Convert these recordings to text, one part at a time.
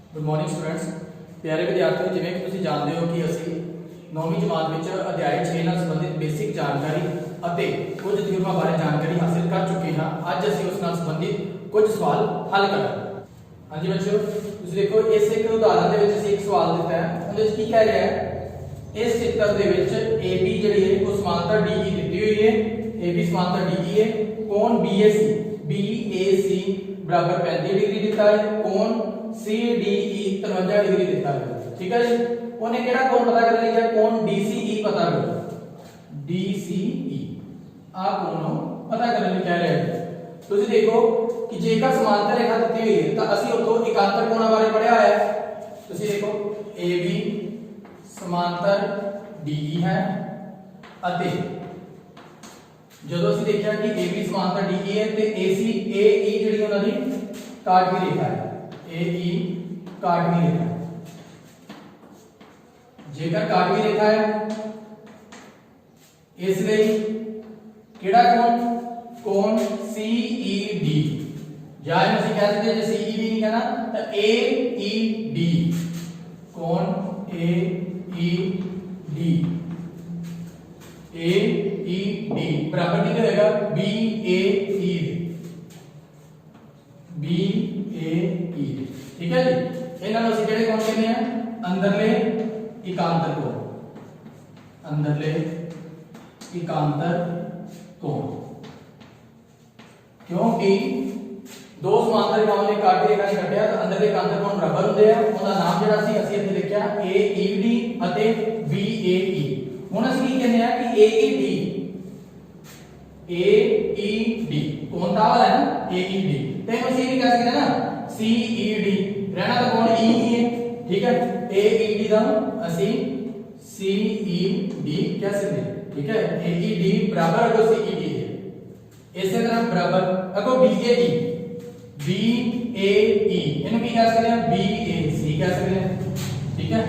Good morning students. प्यारे विद्यार्थियों, जिवें कि तुसीं जानते हो कि असीं 9वीं जमात विच अध्याय 6 नाल संबंधित बेसिक जानकारी ਅਤੇ ਕੁਝ ਥਿਊਰਮਾਂ ਬਾਰੇ ਜਾਣਕਾਰੀ ਹਾਸਲ ਕਰ ਚੁੱਕੇ ਹਾਂ। ਅੱਜ ਅਸੀਂ ਉਸ ਨਾਲ ਸੰਬੰਧਿਤ ਕੁਝ ਸਵਾਲ ਹੱਲ ਕਰਾਂਗੇ। ਹਾਂਜੀ ਬੱਚਿਓ, ਤੁਸੀਂ ਦੇਖੋ ਇਸ ਇੱਕ ਉਦਾਹਰਨ ਦੇ ਵਿੱਚ ਅਸੀਂ ਇੱਕ ਸਵਾਲ ਦਿੱਤਾ ਹੈ। ਉਹਦੇ ਵਿੱਚ ਕੀ ਕਹਿ ਰਿਹਾ ਹੈ, ਇਸ ਚਿੱਤਰ ਦੇ ਵਿੱਚ AB ਜਿਹੜੀ ਹੈ ਉਹ ਸਮਾਂਤਰ DE ਦਿੱਤੀ ਹੋਈ ਹੈ। AB ਸਮਾਂਤਰ DE ਹੈ। ਕੋਣ BAC बराबर 35 डिग्री ਦਿੱਤਾ ਹੈ। ਕੋਣ CDE 53 डिग्री ਦਿੱਤਾ ਹੈ। ठीक है जी। ਉਹਨੇ ਕਿਹੜਾ ਕੋਣ ਪਤਾ ਕਰਨ ਲਈ ਕਿਹਾ, ਕੋਣ DCE ਪਤਾ ਕਰੋ। DCE ਆ ਕੋਣ ਪਤਾ ਕਰਨ ਲਈ ਕਹਿ ਰਿਹਾ ਹੈ। ਤੁਸੀਂ ਦੇਖੋ ਕਿ ਜੇਕਰ ਸਮਾਂਤਰ ਰੇਖਾ ਦਿੱਤੀ ਹੋਈ ਹੈ ਤਾਂ ਅਸੀਂ ਉਤੋਂ ਇਕਾਂਤਰ ਕੋਣਾਂ ਬਾਰੇ ਪੜਿਆ ਹੋਇਆ ਹੈ। ਤੁਸੀਂ ਦੇਖੋ AB ਸਮਾਂਤਰ DE ਹੈ ਅਤੇ ਜਦੋਂ ਅਸੀਂ ਦੇਖਿਆ ਕਿ AB ਸਮਾਂਤਰ DE ਹੈ ਤੇ AE ਜਿਹੜੀ ਉਹਨਾਂ ਦੀ ਕਾਟਵੀ ਰੇਖਾ ਹੈ। AE ਕਾਟਵੀ ਰੇਖਾ ਹੈ। ਜੇਕਰ ਕਾਟਵੀ ਰੇਖਾ ਹੈ ਇਸ ਲਈ ਕਿਹੜਾ ਕੋਣ CED ਜਾਂ ਅਸੀਂ ਕਹਿ ਸਕਦੇ ਜੇ CED ਨਹੀਂ ਕਹਿਣਾ ਤਾਂ AED ਕੋਣ AED बराबर कितने होगा BAE। ठीक है जी। ਇਹਨਾਂ ਨੂੰ ਅਸੀਂ ਕਿਹੜੇ ਕੋਣ ਕਹਿੰਦੇ ਆ, ਅੰਦਰਲੇ ਇਕਾਂਤਰ ਕੋਣ। ਅੰਦਰਲੇ ਇਕਾਂਤਰ ਕੋਣ क्योंकि दो समांतर रेखाओं ने काटी रेखा ने कटिया तो अंदर के इकांतर कोण बराबर ਹੁੰਦੇ ਆ। ਉਹਦਾ ਨਾਮ ਜਿਹੜਾ ਸੀ ਅਸੀਂ ਇੱਥੇ ਲਿਖਿਆ AED ਅਤੇ BAE। ਹੁਣ ਅਸੀਂ ਕੀ ਕਹਿੰਦੇ ਆ ਕਿ AED ਕੋਣ ਦਾ ਵਾਲਾ ਹੈ ਨਾ AED ਤੇ ਅਸੀਂ ਇਹ ਵੀ ਕਹਿ ਸਕਦੇ ਨਾ CED ਰਹਿਣਾ ਤਾਂ ਕੋਣ E ਹੀ ਹੈ। ਠੀਕ ਹੈ, AED ਦਾ ਅਸੀਂ CED ਕਹਿ ਸਕਦੇ ਹਾਂ। ठीक है, AED बराबर अगो CED है। इसी तरह बराबर अगो BAE इन्हें की कह सकते हैं BAC कह सकते हैं। ठीक है,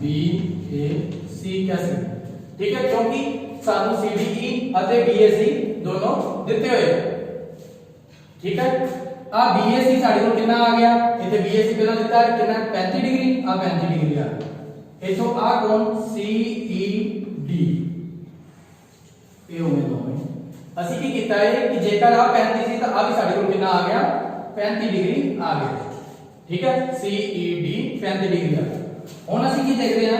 BAC कह सकते हैं। ठीक है, क्योंकि सानू CDE और BAC दोनों दिते हुए। ठीक है, आ BAC साडे कोल कितना आ गया, इथे BAC पहला दिता है कितना 35 डिग्री, आ 35 डिग्री आ गया। इथों आ कोण CED ਇਹ ਹੋਵੇ ਦੋਵੇਂ। ਅਸੀਂ ਕੀ ਕੀਤਾ ਹੈ ਕਿ ਜੇਕਰ ਆ 35 ਸੀ ਤਾਂ ਆ ਵੀ ਸਾਡੇ ਕੋਲ ਕਿੰਨਾ ਆ ਗਿਆ 35 ਡਿਗਰੀ ਆ ਗਿਆ। ਠੀਕ ਹੈ, CED 35 ਡਿਗਰੀ ਆ ਗਿਆ। ਹੁਣ ਅਸੀਂ ਕੀ ਦੇਖਦੇ ਹਾਂ,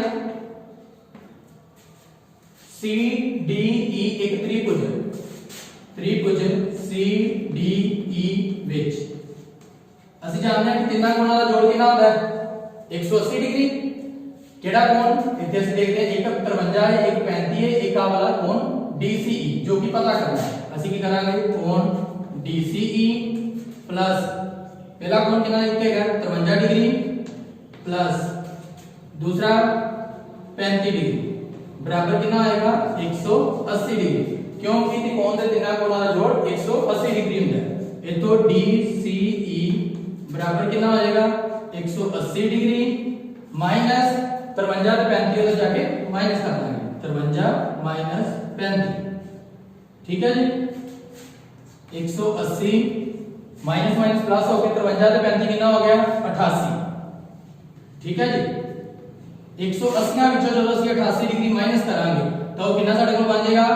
CDE ਇੱਕ ਤ੍ਰਿਭੁਜ CDE ਵਿੱਚ ਅਸੀਂ ਜਾਣਦੇ ਹਾਂ ਕਿ ਤਿੰਨਾਂ ਕੋਣਾਂ ਦਾ ਜੋੜ ਕਿੰਨਾ ਹੁੰਦਾ ਹੈ 180 ਡਿਗਰੀ। ਕਿਹੜਾ ਕੋਣ ਇੱਥੇ ਅਸੀਂ ਦੇਖਦੇ ਹਾਂ, ਇੱਕ 53 ਹੈ, ਇੱਕ 35 ਹੈ, ਇੱਕ ਆ ਵਾਲਾ ਕੋਣ DCE जो कि पता करना है। ਅਸੀਂ ਕੀ ਕਰਾਂਗੇ, ਕੋਣ DCE प्लस पहला कोण कितना लिखेगा 53 डिग्री प्लस दूसरा 35 डिग्री बराबर कितना आएगा 180 डिग्री। क्योंकि कोण ਦੇ ਤਿੰਨਾਂ ਕੋਣਾਂ ਦਾ ਜੋੜ 180 डिग्री ਹੁੰਦਾ है। ਇਹ ਤੋਂ DCE बराबर कितना हो जाएगा 180 डिग्री माइनस 53 ਤੇ 35 उधर जाके माइनस कर देंगे 53 माइनस 35। ठीक है जी, 180 माइनस माइनस प्लस हो गया 53 ਤੇ 35 कितना हो गया 88। ठीक है जी, 180 ਵਿੱਚੋਂ ਜਦੋਂ ਅਸੀਂ 88 ਡਿਗਰੀ ਮਾਈਨਸ ਕਰਾਂਗੇ ਤਾਂ ਉਹ ਕਿੰਨਾ ਸਾਡੇ ਕੋਲ ਬਣ ਜਾਏਗਾ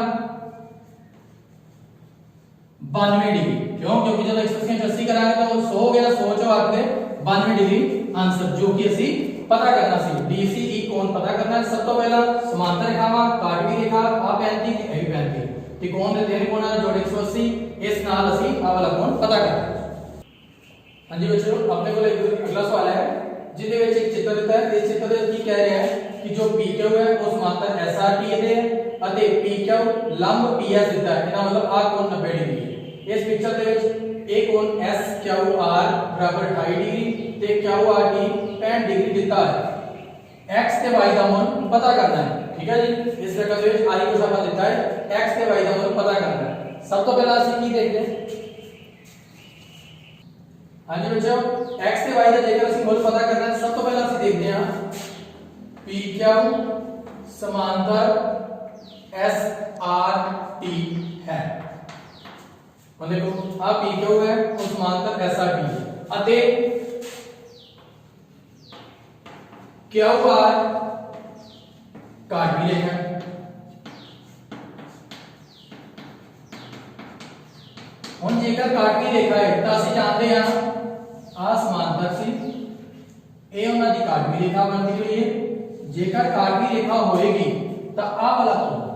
92 डिग्री। क्यों, क्योंकि जब 180 80 करांगे तो 100 हो गया, 100 चो आते 92 डिग्री आंसर जो कि ਅਸੀਂ पता करना सी। DCE कोण पता करना है। सब तो पहला समांतर रेखावां काटवी रेखा आ 35 ਤੇ ਇਹ 35 ਤੇ ਕੋਣ ਦੇ ਤਿੰਨ ਕੋਣਾਂ ਦਾ ਜੋੜ 180। ਇਸ ਨਾਲ ਅਸੀਂ ਆ ਵਾਲਾ ਕੋਣ ਪਤਾ ਕਰਨਾ। ਹਾਂਜੀ ਬੱਚਿਓ, ਆਪਣੇ ਕੋਲ ਇੱਕ ਅਗਲਾ ਸਵਾਲ ਹੈ ਜਿਹਦੇ ਵਿੱਚ ਇੱਕ ਚਿੱਤਰ ਦਿੱਤਾ ਹੈ। ਇਸ ਚਿੱਤਰ ਦੇ ਵਿੱਚ ਕੀ ਕਹਿ ਰਿਹਾ ਹੈ ਕਿ ਜੋ PQ ਹੈ ਉਹ ਸਮਾਂतर SRT ਦੇ ਹੈ ਅਤੇ PQ ਲੰਬ PS ਦਿੱਤਾ ਹੈ। ਇਹਦਾ ਮਤਲਬ ਆ ਕੋਣ 90 ਡਿਗਰੀ ਹੈ। ਇਸ ਪਿਕਚਰ ਦੇ ਵਿੱਚ ਇਹ ਕੋਣ SQR बराबर 28 डिग्री ਤੇ QRT 65 डिग्री ਦਿੱਤਾ ਹੈ। x ਤੇ y ਦਾ ਮੁੱਲ ਪਤਾ ਕਰਨਾ ਹੈ। ठीक है जी, इस रकम में i को ਆਪਾਂ ਦਿੱਤਾ ਹੈ, x ਤੇ y ਦਾ ਮੁੱਲ ਪਤਾ ਕਰਨਾ ਹੈ। ਸਭ ਤੋਂ ਪਹਿਲਾਂ ਅਸੀਂ ਕੀ ਦੇਖਦੇ ਹਾਂ, ਹਾਂਜੀ ਬੱਚਿਓ x ਤੇ y ਦਾ ਜੇਕਰ ਅਸੀਂ ਮੁੱਲ ਪਤਾ ਕਰਨਾ ਹੈ ਸਭ ਤੋਂ ਪਹਿਲਾਂ ਅਸੀਂ ਦੇਖਦੇ ਹਾਂ PQ समांतर SRT है। ਹੁਣ ਦੇਖੋ ਆ PQ ਹੈ ਉਹ ਸਮਾਂतर SRT ਹੈ ਅਤੇ क्यू आर काटवी रेखा हम जेकर काटवी रेखा है तो असं जानते हैं आ समांतर सी ये उन्हां दी काटवी रेखा बनती हुई है जेकर काटवी रेखा होएगी तो आ वाला कोण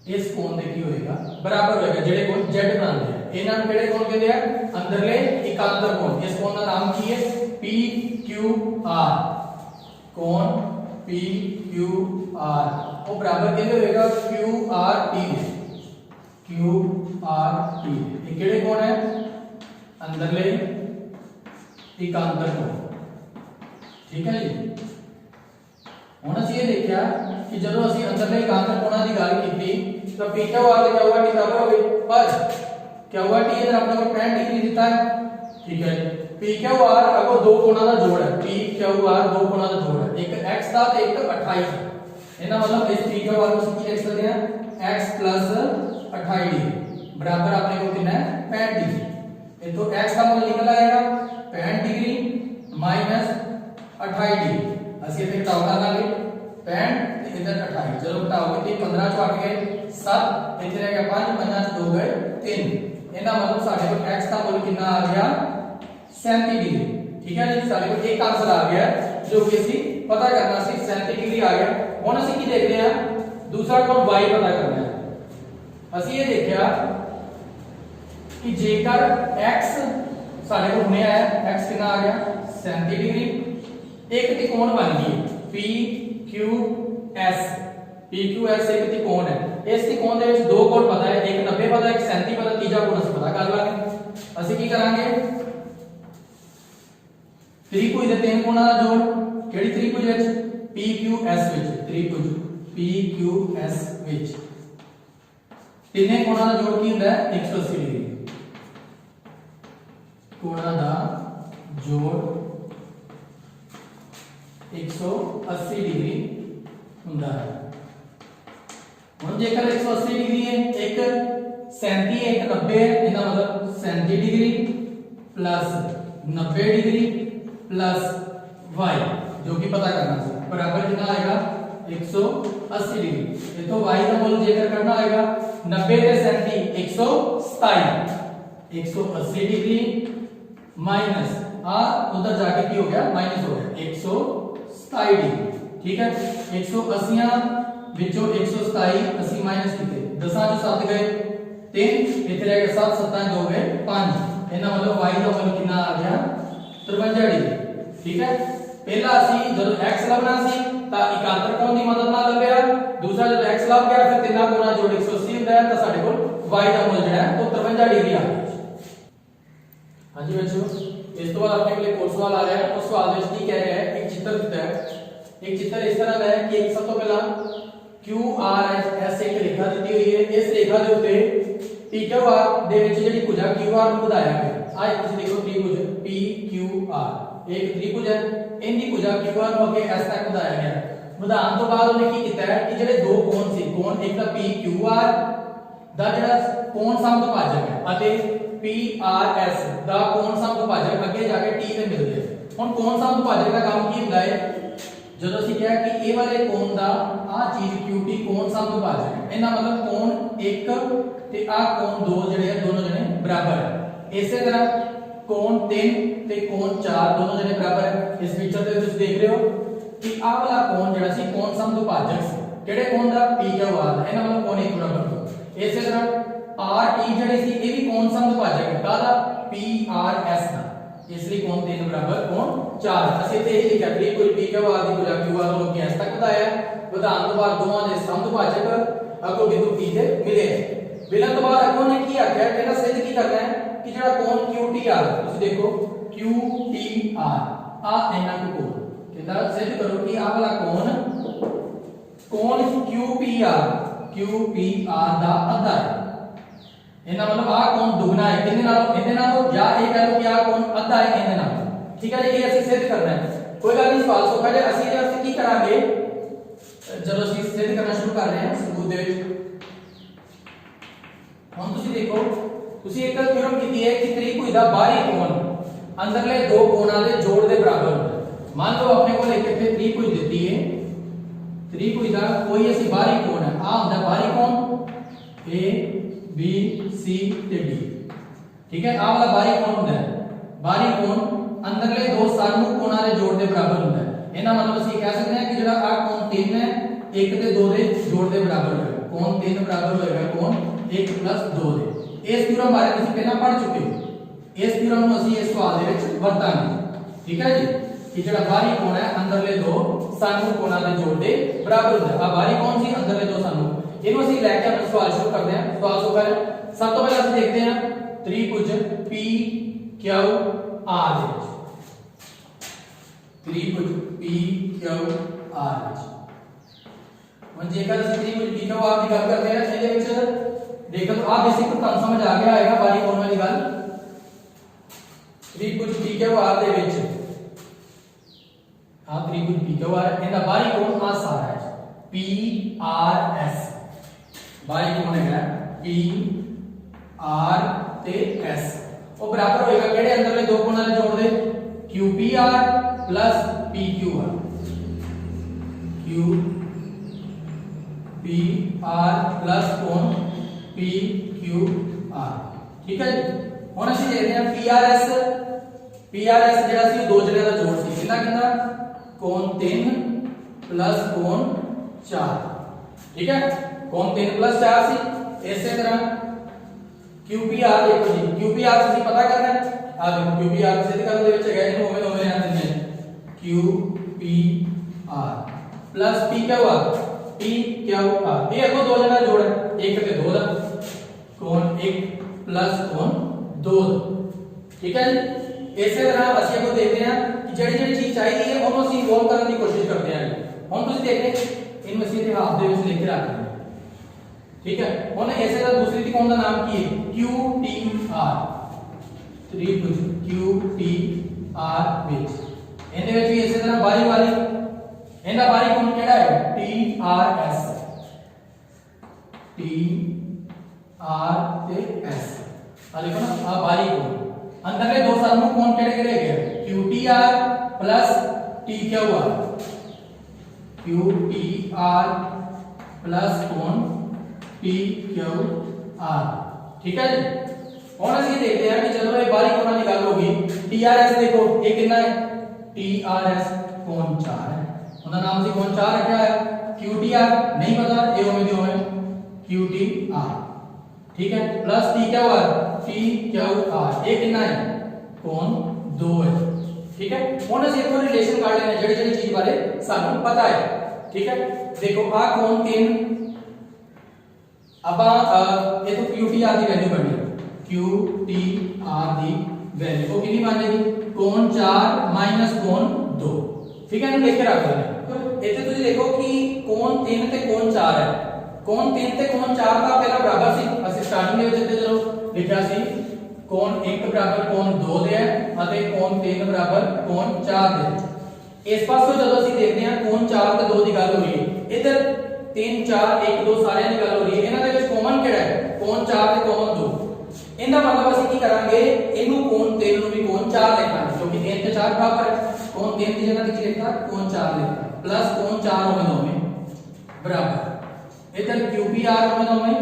इस कोण दे की होएगा बराबर होएगा जेडे कोण z बनाते हैं इन्हां नूं केड़े कोण कहते हैं अंदरले एकांतर कोण इस कोण का नाम की है पी क्यू आर कोण पी क्यू आर वो बराबर कहते होएगा Q R T Q R T ये केड़े कोण है अंदरले एकांतर कोण ठीक है जी ਹੁਣ ਅਸੀਂ ਇਹ ਦੇਖਿਆ ਕਿ ਜਦੋਂ ਅਸੀਂ ਅੰਦਰਲੇ एकांतर कोणों की गल की तो पी क्यू आर क्या हुआ टी बराबर हो गई पर क्या हुआ टी इधर अपने को 65 डिग्री दिता है ठीक है पी क्यू आर अगो दो कोणों का जोड़ है पी क्यू आर दो कोणों का जोड़ है एक x का ते एक 28 ਇਹਦਾ मतलब इस पी क्यू आर को ਕੀ लिख सकते हैं x 28 डिग्री बराबर अपने को कितना है 65 डिग्री ये तो x का मूल्य निकल आएगा 65 डिग्री माइनस 28 डिग्री ਅਸੀਂ ਇੱਥੇ ਘਟਾਓ ਕਰ ਲਾਂਗੇ 65 ਤੇ ਇਧਰ 28 ਜਦੋਂ ਘਟਾਓਗੇ ਤੇ 15 ਚੋਂ 8 ਗਏ 7 ਇੱਥੇ ਰਹਿ ਗਿਆ 5 5 ਚ 2 ਗਏ 3 ਇਹਦਾ ਮਤਲਬ ਸਾਡੇ ਕੋਲ x ਦਾ ਮੁੱਲ ਕਿੰਨਾ ਆ ਗਿਆ 37 डिग्री ठीक है जी ਸਾਡੇ ਕੋਲ ਇੱਕ ਆਨਸਰ ਆ ਗਿਆ ਜੋ ਕਿ ਅਸੀਂ ਪਤਾ ਕਰਨਾ ਸੀ 37 डिग्री ਆ ਗਿਆ ਹੁਣ ਅਸੀਂ ਕੀ ਦੇਖਦੇ ਹਾਂ ਦੂਸਰਾ ਕੋਣ y ਪਤਾ ਕਰਨਾ ਹੈ ਅਸੀਂ ਇਹ ਦੇਖਿਆ ਕਿ ਜੇਕਰ x ਸਾਡੇ ਕੋਲ ਹੁਣੇ ਆਇਆ x ਕਿੰਨਾ ਆ ਗਿਆ 37 डिग्री एक त्रिकोण बन गई पी क्यू एस एक त्रिकोण है इस त्रिकोण दे विच दो कोण पता है एक 90 पता है एक 37 पता तीजा कोण ਅਸੀਂ पता कर लांगे ਅਸੀਂ ਕੀ ਕਰਾਂਗੇ त्रिभुज ਦੇ तीन कोणां ਦਾ ਜੋੜ ਕਿਹੜੀ त्रिभुज ਵਿੱਚ पी क्यू एस ਵਿੱਚ त्रिभुज पी क्यू एस ਵਿੱਚ ਤਿੰਨੇ ਕੋਣਾਂ ਦਾ ਜੋੜ ਕੀ ਹੁੰਦਾ ਹੈ 180 डिग्री कोणां ਦਾ ਜੋੜ 180 डिग्री ਹੁੰਦਾ है ਹੁਣ ਜੇਕਰ 180 डिग्री है एक 37 है एक 90 है इसका मतलब 37 degree plus 90 degree plus y जो कि पता करना है बराबर कितना आएगा 180 डिग्री ये तो y का मूल्य जेकर करना आएगा 90 से 37 127 180 डिग्री माइनस आ उधर जाके की हो गया माइनस हो गया 127 डिग्री ठीक है 180 ਵਿੱਚੋਂ 127 80 ਮਾਈਨਸ ਕੀਤੇ 10 ਚੋਂ 7 ਗਏ 3 ਇੱਥੇ ਰਹਿ ਗਿਆ 7 7 2 ਗਏ 5 ਇਹਦਾ ਮਤਲਬ y ਦਾ ਮੁੱਲ ਕਿੰਨਾ ਆ ਗਿਆ 53 डिग्री ठीक है ਪਹਿਲਾ ਅਸੀਂ ਜਦੋਂ x ਲੱਭਣਾ ਸੀ ਤਾਂ ਇਕਾਂਤਰ ਕੋਣ ਦੀ ਮਦਦ ਨਾਲ ਲੱਭਿਆ ਦੂਸਰਾ ਜਦੋਂ x ਲੱਭ ਗਿਆ ਫਿਰ ਤਿੰਨਾਂ ਕੋਣਾਂ ਜੋੜ 180 ਹੁੰਦਾ ਹੈ ਤਾਂ ਸਾਡੇ ਕੋਲ y ਦਾ ਮੁੱਲ ਜਿਹੜਾ ਹੈ ਉਹ 53 डिग्री ਆ ਗਿਆ ਹਾਂਜੀ ਬੱਚਿਓ ਇਸ ਤੋਂ ਬਾਅਦ ਆਪਣੇ ਕੋਲ ਇੱਕ ਹੋਰ ਸਵਾਲ ਆ ਰਿਹਾ ਹੈ ਉਸ ਸਵਾਲ ਵਿੱਚ ਕੀ ਕਹਿ ਰਿਹਾ ਹੈ ਇੱਕ ਚਿੱਤਰ ਦਿੱਤਾ ਹੈ एक चित्र इस तरह का है कि एक सब तो पहला क्यू आर एस एक रेखा दी हुई है इस रेखा के ऊपर पी क्यू आर दे विच जेडी भुजा क्यू आर ਨੂੰ ਵਧਾਇਆ ਗਿਆ ਆ ਤੁਸੀਂ ਦੇਖੋ त्रिभुज पी क्यू आर एक त्रिभुज है इनकी भुजा क्यू आर ਨੂੰ ਅੱਗੇ s ਤੱਕ ਵਧਾਇਆ ਗਿਆ ਵਧਾਉਣ ਤੋਂ ਬਾਅਦ ਉਹਨੇ ਕੀ ਕੀਤਾ ਹੈ ਕਿ ਜਿਹੜੇ ਦੋ ਕੋਣ ਸੀ ਕੋਣ ਇੱਕ ਤਾਂ ਪੀ ਕਿਊ ਆਰ ਦਾ ਜਿਹੜਾ ਕੋਣ ਸਮਦੁਭਾਜਕ ਹੈ ਅਤੇ ਪੀ ਆਰ ਐਸ ਦਾ ਕੋਣ ਸਮਦੁਭਾਜਕ ਅੱਗੇ ਜਾ ਕੇ ਟੀ ਤੇ ਮਿਲਦੇ ਹੁਣ ਕੋਣ ਸਮਦੁਭਾਜਕ ਦਾ ਕੰਮ ਕੀ ਹੁੰਦਾ ਹੈ ਜਦੋਂ ਅਸੀਂ ਕਿਹਾ ਕਿ ਇਹ ਵਾਲੇ ਕੋਣ ਦਾ ਆ ਚੀਜ਼ QT ਕੋਣ ਸਮਦੁਭਾਜਕ ਹੈ ਇਹਦਾ ਮਤਲਬ ਕੋਣ 1 ਤੇ ਆ ਕੋਣ 2 ਜਿਹੜੇ ਆ ਦੋਨੋਂ ਜਣੇ ਬਰਾਬਰ ਹੈ ਇਸੇ ਤਰ੍ਹਾਂ ਕੋਣ 3 ਤੇ ਕੋਣ 4 ਦੋਨੋਂ ਜਣੇ ਬਰਾਬਰ ਹੈ ਇਸ ਪਿਕਚਰ ਦੇ ਵਿੱਚ ਤੁਸੀਂ ਦੇਖ ਰਹੇ ਹੋ ਕਿ ਆ ਵਾਲਾ ਕੋਣ ਜਿਹੜਾ ਸੀ ਕੋਣ ਸਮਦੁਭਾਜਕ ਸੀ ਕਿਹੜੇ ਕੋਣ ਦਾ PQR ਦਾ ਇਹਦਾ ਮਤਲਬ ਕੋਣ 1 ਬਰਾਬਰ ਹੈ ਇਸੇ ਤਰ੍ਹਾਂ RT ਜਿਹੜੇ ਸੀ ਇਹ ਵੀ ਕੋਣ ਸਮਦੁਭਾਜਕ ਹੈ ਕਾਹਦਾ PRS ਦਾ ਇਸ ਲਈ ਕੋਣ 3 ਬਰਾबर ਕੋਣ 4 ਅਸੀਂ ਤੇ ਇਹ ਲਿਖਿਆ ਕਿ ਕੋਈ PQR ਦੀ ਭੁਜਾ QR ਨੂੰ ਅੱਗੇ s ਤੱਕ ਵਧਾਇਆ ਵਧਾਉਣ ਤੋਂ ਬਾਅਦ ਦੋਵਾਂ ਦੇ ਸਮਦੁਭਾਜਕ ਅੱਗੋਂ ਬਿੰਦੂ P ਤੇ ਮਿਲੇ ਮਿਲਣ ਤੋਂ ਬਾਅਦ ਅੱਗੋਂ ਨੇ ਕੀ ਆਖਿਆ ਕਹਿੰਦਾ ਸਿੱਧ ਕੀ ਕਰਨਾ ਹੈ ਕਿ ਜਿਹੜਾ ਕੋਣ QTR ਤੁਸੀਂ ਦੇਖੋ QTR ਆ ਇਹਨਾਂ ਕੋ ਕੋਣ ਕਹਿੰਦਾ ਸਿੱਧ ਕਰੋ ਕਿ ਆ ਵਾਲਾ ਕੋਣ QPR ਦਾ ਅੱਧਾ ਹੈ ਇਹਦਾ ਮਤਲਬ ਆ ਕੋਣ ਦੁਗਣਾ ਹੈ ਕਿੰਨੇ ਨਾਲੋਂ ਇਹਦੇ ਨਾਲੋਂ ਜਾਂ ਇਹ ਕਹ ਲਓ ਕਿ ਆ ਕੋਣ ਅੱਧਾ ਹੈ ਇਹਦੇ ਨਾਲੋਂ ਠੀਕ ਹੈ ਜੀ ਇਹ ਅਸੀਂ ਸਿੱਧ ਕਰਨਾ ਹੈ ਕੋਈ ਗੱਲ ਨਹੀਂ ਸਵਾਲ ਸੌਖਾ ਹੈ ਅਸੀਂ ਇਹਦੇ ਵਾਸਤੇ ਕੀ ਕਰਾਂਗੇ ਜਦੋਂ ਅਸੀਂ ਸਿੱਧ ਕਰਨਾ ਸ਼ੁਰੂ ਕਰ ਰਹੇ ਹਾਂ ਸਬੂਤ ਦੇ ਵਿੱਚ ਹੁਣ ਤੁਸੀਂ ਦੇਖੋ ਤੁਸੀਂ ਇੱਕ ਥਿਉਰਮ ਕੀਤੀ ਹੈ ਕਿ त्रिभुज ਦਾ ਬਾਹਰੀ ਕੋਣ ਅੰਦਰਲੇ ਦੋ ਕੋਣਾਂ ਦੇ ਜੋੜ ਦੇ ਬਰਾਬਰ ਹੁੰਦਾ ਹੈ ਮੰਨ ਲਓ ਆਪਣੇ ਕੋਲ ਇੱਕ C ਤੇ D। ठीक है, आ वाला बारी कोण ਹੁੰਦਾ है, बारी कोण अंदरले दो सानू कोणां दे जोड़ दे बराबर ਹੁੰਦਾ है। ਇਹਦਾ मतलब ਅਸੀਂ कह सकते हैं कि ਜਿਹੜਾ आ कोण 3 है 1 ਤੇ 2 ਦੇ जोड़ ਦੇ बराबर ਹੋਏਗਾ। कोण 3 बराबर होएगा कोण 1 + 2 ਦੇ। ਇਸ ਥਿਊਰਮ ਬਾਰੇ ਤੁਸੀਂ ਪਹਿਲਾਂ ਪੜ੍ਹ ਚੁੱਕੇ ਹੋ। ਇਸ ਥਿਊਰਮ ਨੂੰ ਅਸੀਂ ਇਸ ਸਵਾਲ ਦੇ ਵਿੱਚ ਵਰਤਾਂਗੇ। ਠੀਕ ਹੈ ਜੀ, कि ਜਿਹੜਾ ਬਾਹਰੀ ਕੋਣ ਹੈ ਅੰਦਰਲੇ ਦੋ ਸਾਨੂੰ ਕੋਣਾਂ ਦੇ ਜੋੜ ਦੇ ਬਰਾबर ਹੁੰਦਾ ਹੈ। ਆ ਬਾਹਰੀ ਕੋਣ ਸੀ, ਅੰਦਰਲੇ ਦੋ ਸਾਨੂੰ, ਇਹਨੂੰ ਅਸੀਂ ਲੈ ਕੇ ਆਪਣਾ ਸਵਾਲ ਸ਼ੁਰੂ ਕਰਦੇ ਹਾਂ। ਸਵਾਲ ਸੋ ਕਰ ਸਭ ਤੋਂ ਪਹਿਲਾਂ ਅਸੀਂ ਦੇਖਦੇ ਹਾਂ त्रिभुज P Q R ਦੇ ਵਿੱਚ, त्रिभुज P Q R ਵਿੱਚ। ਹੁਣ ਜੇਕਰ ਅਸੀਂ त्रिभुज P Q R ਦੀ ਗੱਲ ਕਰਦੇ ਹਾਂ, ਇਹਦੇ ਵਿੱਚ ਦੇਖੋ ਆ ਬੇਸਿਕ ਤੁਹਾਨੂੰ ਸਮਝ ਆ ਗਿਆ ਆਏਗਾ ਬਾਹਰੀ ਕੋਣ ਵਾਲੀ ਗੱਲ। त्रिभुज P Q R ਦੇ ਵਿੱਚ हाँ त्रिभुज P Q R ਇਹਦਾ ਬਾਹਰੀ ਕੋਣ ਆ ਸਾਰਾ ਹੈ P R S। ਬਾਹਰੀ ਕੋਣ ਹੈਗਾ P R ਤੇ S, ਉਹ ਬਰਾਬਰ ਹੋਏਗਾ ਕਿਹੜੇ ਅੰਦਰਲੇ ਦੋ ਕੋਣਾਂ ਦੇ ਜੋੜ ਦੇ Q P R plus P Q R। Q P R plus कोण P Q R। ठीक है जी, ਹੁਣ ਅਸੀਂ ਦੇਖਦੇ ਹਾਂ P R S। P R S ਜਿਹੜਾ ਸੀ ਉਹ ਦੋ ਜਣਿਆਂ ਦਾ ਜੋੜ ਸੀ, ਕਿੰਨਾ ਕਿੰਨਾ कोण 3 प्लस कोण 4। ठीक है, कोण 3 प्लस 4 सी। इसी तरह QPR देखो जी, QPR से पता करना है। आ देखो QPR सिद्ध करने दे विच है इनु ओਵੇਂ ओਵੇਂ रहन दिंदे हैं QPR प्लस PQR। PQR ये देखो दो जणा जोड़ है, 1 ਤੇ 2 ਦਾ कोण 1 प्लस कोण 2। ठीक है जी, इसी तरह ਅਸੀਂ ਇਹਨੂੰ ਦੇਖਦੇ ਹਾਂ ਜਿਹੜੀ ਜਿਹੜੀ ਚੀਜ਼ ਚਾਹੀਦੀ ਹੈ ਉਹਨੂੰ ਅਸੀਂ ਇਨਵੋਲਵ ਕਰਨ ਦੀ ਕੋਸ਼ਿਸ਼ ਕਰਦੇ ਹਾਂ। ਹੁਣ ਤੁਸੀਂ ਦੇਖਦੇ ਇਹਨੂੰ ਅਸੀਂ ਇਤਿਹਾਸ ਦੇ ਵਿੱਚ ਲਿਖ ਕੇ ਰੱਖਦੇ ਹਾਂ। ਠੀਕ ਹੈ, ਹੁਣ ਇਸੇ ਤਰ੍ਹਾਂ ਦੂਸਰੀ ਤ੍ਰਿਕੋਣ ਦਾ ਨਾਮ ਕੀ ਹੈ QTR। त्रिभुज QTR ਵਿੱਚ ਇਹਦੇ ਵਿੱਚ ਵੀ ਇਸੇ ਤਰ੍ਹਾਂ ਬਾਰੀ ਬਾਰੀ ਇਹਦਾ ਬਾਰੀ ਕੋਣ ਕਿਹੜਾ ਹੈ TRS। TR ਤੇ S ਆ ਦੇਖੋ ਨਾ ਆ ਬਾਰੀ ਕੋਣ अंदरले दो सामू कोण केड़े-केड़े है QTR plus TQR। QTR plus कोण TQR। ठीक है जी, ਹੁਣ ਅਸੀਂ ਦੇਖਦੇ ਹਾਂ ਕਿ ਜਦੋਂ ਇਹ ਬਾਹਰੀ ਕੋਣਾਂ ਦੀ ਗੱਲ ਹੋਗੀ TRS ਦੇਖੋ ਇਹ ਕਿੰਨਾ ਹੈ TRS कोण 4 है। ਉਹਦਾ ਨਾਮ ਸੀ कोण 4 ਰੱਖਿਆ ਹੈ। QTR नहीं पता, ਇਹ ਉਵੇਂ ਦੀ ਉਵੇਂ QTR। ठीक है, प्लस TQR TQR ये कितना है कोण 2 है। ठीक है, ਹੁਣ ਅਸੀਂ ਇੱਕ ਰਿਲੇਸ਼ਨ ਕੱਢ ਲੈਣਾ ਜਿਹੜੀ ਜਿਹੜੀ ਚੀਜ਼ ਬਾਰੇ ਸਾਨੂੰ ਪਤਾ ਹੈ। ठीक है, देखो आ कोण 3 अब ये तो QTR ਦੀ ਵੈਲਿਊ ਬਣੀ QTR ਦੀ ਵੈਲਿਊ ਉਹ ਕਿੰਨੀ ਬਣ ਜਾਏਗੀ कोण 4 माइनस कोण 2। ठीक है, ਇਹਨੂੰ ਲਿਖ ਕੇ ਰੱਖ ਲੈਣਾ। ਇੱਥੇ ਤੁਸੀਂ ਦੇਖੋ ਕਿ कोण 3 ਤੇ कोण 4 ਹੈ। कोण 3 ਤੇ कोण 4 ਦਾ ਪਹਿਲਾ ਬਰਾਬਰ ਸੀ, ਅਸੀਂ ਸਟਾਰਟਿੰਗ ਦੇ ਵਿੱਚ ਜਦੋਂ ਲਿਖਿਆ ਸੀ कोण 1 ਬਰਾਬਰ कोण 2 ਦੇ ਹੈ ਅਤੇ कोण 3 ਬਰਾਬਰ कोण 4 ਦੇ। ਇਸ ਪਾਸੋਂ ਜਦੋਂ ਅਸੀਂ ਦੇਖਦੇ ਹਾਂ कोण 4 ਤੇ 2 ਦੀ ਗੱਲ ਹੋ ਰਹੀ ਹੈ, ਇਧਰ 3 4 1 2 ਸਾਰਿਆਂ ਦੀ ਗੱਲ ਹੋ ਰਹੀ ਹੈ। ਇਹਨਾਂ ਦੇ ਵਿੱਚ ਕਾਮਨ ਕਿਹੜਾ ਹੈ कोण 4 ਤੇ कोण 2। ਇਹਦਾ ਮਤਲਬ ਅਸੀਂ ਕੀ ਕਰਾਂਗੇ ਇਹਨੂੰ कोण 3 ਨੂੰ ਵੀ कोण 4 ਲਿਖਾਂਗੇ ਕਿਉਂਕਿ 3 ਤੇ 4 ਬਰਾਬਰ ਹੈ। कोण 3 ਦੀ ਜਗ੍ਹਾ ਤੇ ਕੀ ਲਿਖਤਾ कोण 4 ਲਿਖਤਾ प्लस कोण 4 ਹੋਵੇ ਦੋਵੇਂ ਬਰਾबर इधर QPR होवे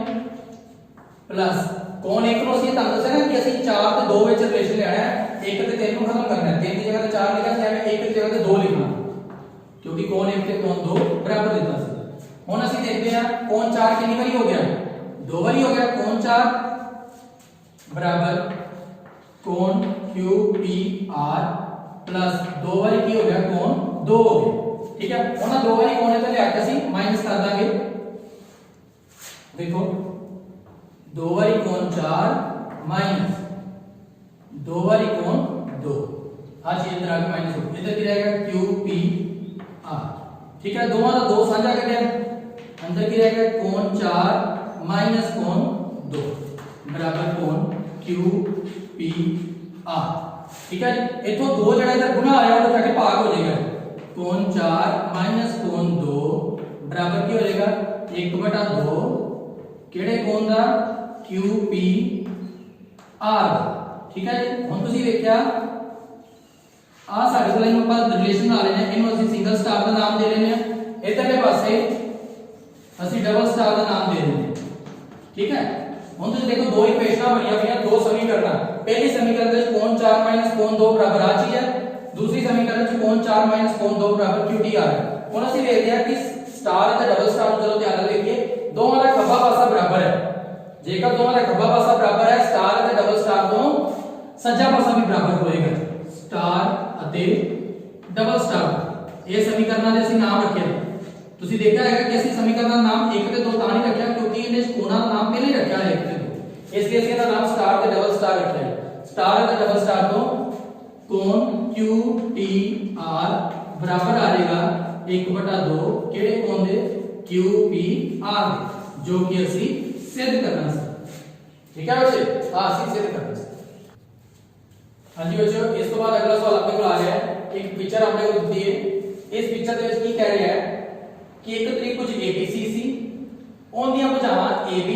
प्लस कोण 1 ਨੂੰ ਅਸੀਂ ਤੁਹਾਨੂੰ ਦੱਸਿਆ ਨਾ ਕਿ ਅਸੀਂ 4 ਤੇ 2 ਵਿੱਚ ਰਿਲੇਸ਼ਨ ਲੈਣਾ ਹੈ। 1 ਤੇ 3 ਨੂੰ ਖਤਮ ਕਰਨਾ ਹੈ। 3 ਦੀ ਜਗ੍ਹਾ ਤੇ 4 ਲਿਖਿਆ ਸੀ, ਐਵੇਂ 1 ਦੀ ਜਗ੍ਹਾ ਤੇ 2 ਲਿਖਣਾ ਕਿਉਂਕਿ कोण 1 ਤੇ कोण 2 ਬਰਾਬਰ ਦਿੱਤਾ ਸੀ। ਹੁਣ ਅਸੀਂ ਦੇਖਦੇ ਹਾਂ कोण 4 ਕਿੰਨੀ ਵਾਰੀ ਹੋ ਗਿਆ 2 ਵਾਰੀ ਹੋ ਗਿਆ। कोण 4 बराबर कोण QPR प्लस 2 वाली की हो गया कोण 2 हो गया। ठीक है, ਉਹਨਾਂ 2 ਵਾਰੀ ਕੋਣ ਤੇ ਲਿਆ ਕੇ ਅਸੀਂ ਮਾਈਨਸ ਕਰ ਦਾਂਗੇ। देखो 2 वाली कोण 4 माइनस 2 वाली कोण 2 हर चीज इधर आगे माइनस हो इधर क्या रहेगा QPR। ठीक है, दोनों का 2 साझा कर दिया, अंदर क्या रहेगा कोण 4 माइनस कोण 2 बराबर कोण QPR। ठीक है, इथों 2 जड़ा इधर गुना आ रहा है तो जाके भाग हो जाएगा। कोण 4 माइनस कोण 2 बराबर की हो जाएगा 1/2 ਕਿਹੜੇ ਕੋਣ ਦਾ QPR। ਠੀਕ ਹੈ ਜੀ, ਹੁਣ ਤੁਸੀਂ ਵੇਖਿਆ ਆ ਸਾਡੇ ਕੋਲ ਇਹਨੂੰ ਆਪਾਂ ਰਿਲੇਸ਼ਨ ਬਣਾ ਲੈਣੇ, ਇਹਨੂੰ ਅਸੀਂ ਸਿੰਗਲ ਸਟਾਰ ਦਾ ਨਾਮ ਦੇ ਲੈਣੇ ਆ, ਇਧਰਲੇ ਪਾਸੇ ਅਸੀਂ ਡਬਲ ਸਟਾਰ ਦਾ ਨਾਮ ਦੇ ਲੈਣੇ। ਠੀਕ ਹੈ, ਹੁਣ ਤੁਸੀਂ ਦੇਖੋ ਦੋ ਇਕੁਏਸ਼ਨਾਂ ਬਣੀਆਂ ਹੋਈਆਂ ਦੋ ਸਮੀਕਰਨ ਪਹਿਲੀ ਸਮੀਕਰਨ ਦੇ ਵਿੱਚ ਕੋਣ 4 ਕੋਣ 2 ਬਰਾਬਰ ਆ ਚੀਜ਼ ਹੈ ਦੂਸਰੀ ਸਮੀਕਰਨ ਚ ਕੋਣ 4 ਕੋਣ 2 ਬਰਾਬਰ QT ਆ ਰਿਹਾ ਹੁਣ ਅਸੀਂ ਵੇਖਦੇ ਹਾਂ ਕਿ ਸਟਾਰ ਅਤੇ ਡਬਲ ਸਟਾਰ ਨੂੰ ਚਲੋ ਧਿਆਨ ਨਾਲ ਵੇਖੀਏ ਦੋਵਾਂ ਦਾ ਖੱਬਾ ਪਾਸਾ ਬਰਾਬਰ ਹੈ ਜੇਕਰ ਦੋਵਾਂ ਦਾ ਖੱਬਾ ਪਾਸਾ ਬਰਾਬਰ ਹੈ ਸਟਾਰ ਅਤੇ ਡਬਲ ਸਟਾਰ ਤੋਂ ਸੱਜਾ ਪਾਸਾ ਵੀ ਬਰਾਬਰ ਹੋਏਗਾ ਸਟਾਰ ਅਤੇ ਡਬਲ ਸਟਾਰ ਇਹ ਸਮੀਕਰਨਾਂ ਦੇ ਅਸੀਂ ਨਾਮ ਰੱਖੇ ਤੁਸੀਂ ਦੇਖਿਆ ਹੈਗਾ ਕਿ ਅਸੀਂ ਸਮੀਕਰਨਾਂ ਦਾ ਨਾਮ 1 ਤੇ 2 ਤਾਂ ਨਹੀਂ ਰੱਖਿਆ ਕਿਉਂਕਿ ਇਹਨੇ ਕੋਣਾਂ ਦਾ ਨਾਮ ਪਹਿਲੇ ਰੱਖਿਆ ਹੈ 1 ਤੇ 2 ਇਸ ਲਈ ਅਸੀਂ ਇਹਦਾ ਨਾਮ ਸਟਾਰ ਤੇ ਡਬਲ ਸਟਾਰ ਰੱਖਿਆ ਹੈ ਸਟਾਰ ਅਤੇ ਡਬਲ ਸਟਾਰ ਤੋਂ ਕੋਣ QTR ਬਰਾਬਰ ਆ ਜਾਏਗਾ 1/2 ਕਿਹੜੇ ਕੋਣ ਦੇ QPR ਜੋ ਕਿ ਅਸੀਂ ਸਿੱਧ ਕਰਨਾ ਸੀ ਠੀਕ ਹੈ ਬੱਚੇ ਅਸੀਂ ਸਿੱਧ ਕਰਨਾ ਸੀ ਹਾਂਜੀ ਬੱਚਿਓ ਇਸ ਤੋਂ ਬਾਅਦ ਅਗਲਾ ਸਵਾਲ ਆਪਣੇ ਕੋਲ ਆ ਰਿਹਾ ਹੈ ਇੱਕ ਪਿਕਚਰ ਆਪਣੇ ਕੋਲ ਦਿੱਤੀ ਹੈ ਇਸ ਪਿਕਚਰ ਦੇ ਵਿੱਚ ਕੀ ਕਹਿ ਰਿਹਾ ਹੈ ਕਿ ਇੱਕ ਤ੍ਰਿਭੁਜ ABC ਸੀ ਉਹਦੀਆਂ ਭੁਜਾਵਾਂ AB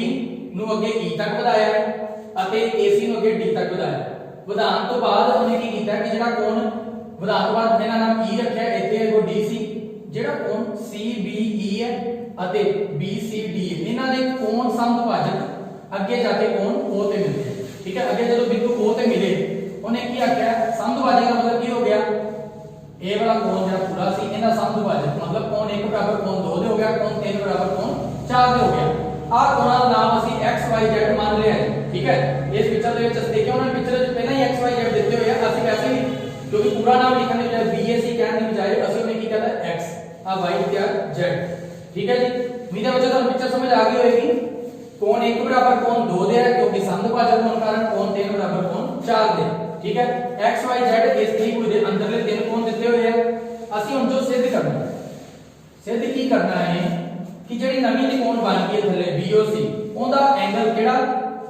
ਨੂੰ ਅੱਗੇ E ਤੱਕ ਵਧਾਇਆ ਹੈ ਅਤੇ AC ਨੂੰ ਅੱਗੇ D ਤੱਕ ਵਧਾਇਆ ਹੈ ਵਧਾਉਣ ਤੋਂ ਬਾਅਦ ਉਹਨੇ ਕੀ ਕੀਤਾ ਕਿ ਜਿਹੜਾ ਕੋਣ ਵਧਾਉਣ ਤੋਂ ਬਾਅਦ ਇਹਦਾ ਨਾਮ E ਰੱਖਿਆ ਇੱਥੇ ਹੈ ਉਹ D ਸੀ ਜਿਹੜਾ ਕੋਣ CBE ਹੈ ਅਤੇ BCD ਇਹਨਾਂ ਦੇ ਕੋਣ ਸਮਦੁਭਾਜਕ ਅੱਗੇ ਜਾ ਕੇ ਕੋਣ O ਤੇ ਮਿਲਦੇ ਹਨ ਠੀਕ ਹੈ ਅੱਗੇ ਜਦੋਂ ਬਿੰਦੂ O ਤੇ ਮਿਲੇ ਉਹਨੇ ਕੀ ਆਖਿਆ ਸਮਦੁਭਾਜਕ ਦਾ ਮਤਲਬ ਕੀ ਹੋ ਗਿਆ ਇਹ ਵਾਲਾ ਕੋਣ ਜਿਹੜਾ ਪੂਰਾ ਸੀ ਇਹਦਾ ਸਮਦੁਭਾਜਕ ਮਤਲਬ ਕੋਣ 1 ਬਰਾਬਰ ਕੋਣ 2 ਦੇ ਹੋ ਗਿਆ ਕੋਣ 3 ਬਰਾਬਰ ਕੋਣ 4 ਦੇ ਹੋ ਗਿਆ ਆਹ ਕੋਣਾਂ ਦਾ ਨਾਮ ਅਸੀਂ XYZ ਮੰਨ ਲਿਆ ਹੈ ਠੀਕ ਹੈ ਇਸ ਪਿਕਚਰ ਦੇ ਵਿੱਚ ਅਸੀਂ ਦੇਖਿਆ ਉਹਨਾਂ ਨੇ ਪਿਕਚਰ ਵਿੱਚ ਪਹਿਲਾਂ ਹੀ XYZ ਦਿੱਤੇ ਹੋਏ ਆ ਅਸੀਂ ਵੈਸੇ ਵੀ ਕਿਉਂਕਿ ਪੂਰਾ ਨਾਮ ਲਿਖਣ ਦੀ ਬਜਾਏ BAC ਕਹਿਣ ਦੀ ਬਜਾਏ ਅਸੀਂ ਉਹਨੇ ਕੀ ਕਹਤਾ X ਆ Y ਤੇ Z ਠੀਕ ਹੈ ਜੀ ਉਮੀਦ ਹੈ ਬੱਚਿਓ ਤੁਹਾਨੂੰ ਪਿਕਚਰ ਸਮਝ ਆ ਗਈ ਹੋਏਗੀ ਕੋਣ 1 ਬਰਾਬਰ ਕੋਣ 2 ਦੇ ਹੈ ਕਿਉਂਕਿ ਸਮਦੁਭਾਜਕ ਹੋਣ ਕਾਰਨ ਕੋਣ 3 ਬਰਾਬਰ ਕੋਣ 4 ਦੇ ਠੀਕ ਹੈ XYZ ਇਸ ਤ੍ਰਿਭੁਜ ਦੇ ਅੰਦਰਲੇ ਤਿੰਨ ਕੋਣ ਦਿੱਤੇ ਹੋਏ ਆ ਅਸੀਂ ਹੁਣ ਜੋ ਸਿੱਧ ਕਰਨਾ ਸਿੱਧ ਕੀ ਕਰਨਾ ਹੈ ਕਿ ਜਿਹੜੀ ਨਵੀਂ ਤਿਕੋਣ ਬਣ ਗਈ ਥੱਲੇ BOC ਉਹਦਾ ਐਂਗਲ ਕਿਹੜਾ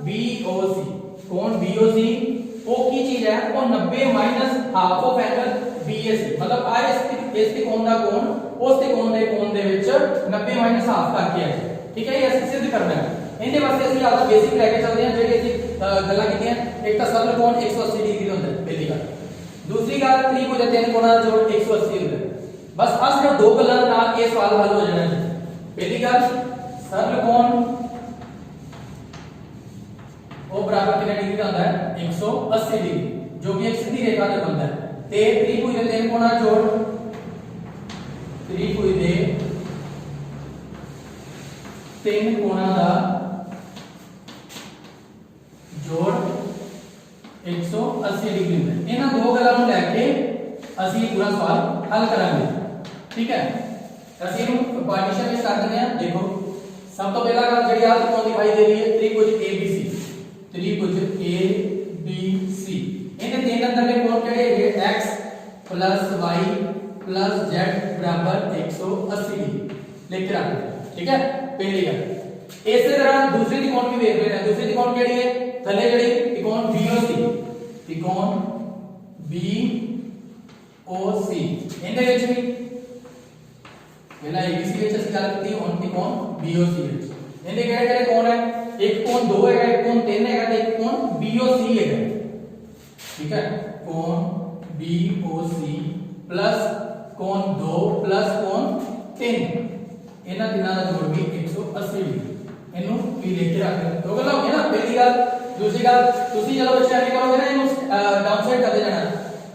BOC ਕੋਣ BOC ਉਹ ਕੀ ਚੀਜ਼ ਹੈ ਉਹ 90 ਹਾਫ ਆਫ ਐਂਗਲ BAC ਮਤਲਬ ਆ ਇਸ ਤਿਕੋਣ ਦਾ ਕੋਣ ਉਸ ਤਿਕੋਣ ਦੇ ਕੋਣ ਦੇ ਵਿੱਚ 90 ਹਾਫ ਕਰਕੇ ਹੈ ਠੀਕ ਹੈ ਇਹ ਅਸੀਂ ਸਿੱਧ ਕਰਨਾ ਹੈ ਇਹਦੇ ਵਾਸਤੇ ਅਸੀਂ ਆਪਦਾ ਬੇਸਿਕ ਲੈ ਕੇ ਚੱਲਦੇ ਹਾਂ ਜਿਹੜੀ ਅਸੀਂ ਗੱਲਾਂ ਕੀਤੀਆਂ ਇੱਕ ਤਾਂ ਸਰਲ ਕੋਣ 180 ਡਿਗਰੀ ਹੁੰਦਾ ਪਹਿਲੀ ਗੱਲ ਦੂਸਰੀ ਗੱਲ ਤ੍ਰਿਭੁਜ ਦੇ ਤਿੰਨ ਕੋਣਾਂ ਦਾ ਜੋੜ 180 ਹੁੰਦਾ ਬਸ ਆ ਸਿਰਫ ਦੋ ਗੱਲਾਂ ਨਾਲ ਇਹ ਸਵਾਲ ਹੱਲ ਹੋ ਜਾਣਾ ਹੈ ਪਹਿਲੀ ਗੱਲ ਸਰਲ ਕੋਣ ਉਹ ਬਰਾਬਰ ਕਿੰਨੇ ਡਿਗਰੀ ਦਾ ਹੁੰਦਾ ਹੈ 180 ਡਿਗਰੀ ਜੋ ਕਿ ਇੱਕ ਸਿੱਧੀ ਰੇਖਾ ਤੇ ਬਣਦਾ ਹੈ ਤੇ ਤ੍ਰਿਭੁਜ ਦੇ ਤਿੰਨ ਕੋਣਾਂ ਦਾ ਜੋੜ ਤ੍ਰਿਭੁਜ ਦੇ ਤਿੰਨ ਕੋਣਾਂ ਦਾ ਜੋੜ 180 ਡਿਗਰੀ ਹੁੰਦਾ ਹੈ ਇਹਨਾਂ ਦੋ ਗੱਲਾਂ ਨੂੰ ਲੈ ਕੇ ਅਸੀਂ ਪੂਰਾ ਸਵਾਲ ਹੱਲ ਕਰਾਂਗੇ ਠੀਕ ਹੈ ਅਸੀਂ ਇਹਨੂੰ ਪਾਰਟੀਸ਼ਨ ਵਿੱਚ ਕਰ ਦਿੰਦੇ ਹਾਂ ਦੇਖੋ ਸਭ ਤੋਂ ਪਹਿਲਾ ਗੱਲ ਜਿਹੜੀ ਆ ਤਿਕੋਣ ਦਿਖਾਈ ਦੇ ਰਹੀ ਹੈ ਤ੍ਰਿਭੁਜ ABC ਤ੍ਰਿਭੁਜ ABC ਇਹਦੇ ਤਿੰਨ ਅੰਦਰਲੇ ਕੋਣ ਕਿਹੜੇ ਹੈਗੇ x y z ਬਰਾਬਰ 180 ਡਿਗਰੀ ਲਿਖ ਕੇ ਰੱਖ ਠੀਕ ਹੈ ਪਹਿਲੀ ਗੱਲ ਇਸੇ ਤਰ੍ਹਾਂ ਦੂਸਰੀ ਤਿਕੋਣ ਵੀ ਵੇਖ ਰਹੇ ਹਾਂ ਦੂਸਰੀ ਤਿਕੋਣ ਕਿਹੜੀ ਹੈ ਥੱਲੇ ਜਿਹੜੀ ਤਿਕੋਣ ਤਿਕੋਣ BOC ਇਹਦੇ ਵਿੱਚ ਵੀ ਪਹਿਲਾਂ ABC ਵਿੱਚ ਅਸੀਂ ਗੱਲ ਕੀਤੀ ਹੁਣ ਤਿਕੋਣ BOC ਵਿੱਚ ਇਹਦੇ ਕਿਹੜੇ ਕੋਣ ਹੈ ਇੱਕ ਕੋਣ 2 ਹੈਗਾ ਇੱਕ ਕੋਣ 3 ਹੈਗਾ ਤੇ ਇੱਕ ਕੋਣ BOC ਹੈਗਾ ਠੀਕ ਹੈ ਕੋਣ BOC ਪਲੱਸ ਕੋਣ 2 ਪਲੱਸ ਕੋਣ 3 ਇਹਨਾਂ ਤਿੰਨਾਂ ਦਾ ਜੋੜ ਵੀ 180 ਡਿਗਰੀ ਇਹਨੂੰ ਵੀ ਲਿਖ ਕੇ ਰੱਖ ਦੋ ਗੱਲਾਂ ਹੋ ਗਈਆਂ ਨਾ ਪਹਿਲੀ ਗੱਲ ਦੂਸਰੀ ਗੱਲ ਤੁਸੀਂ ਜਦੋਂ ਬੱਚੇ ਐਵੇਂ ਕਰੋਗੇ ਨਾ ਇਹਨੂੰ ਡਾਊਨ ਸਾਈਡ ਕਰਦੇ ਜਾਣਾ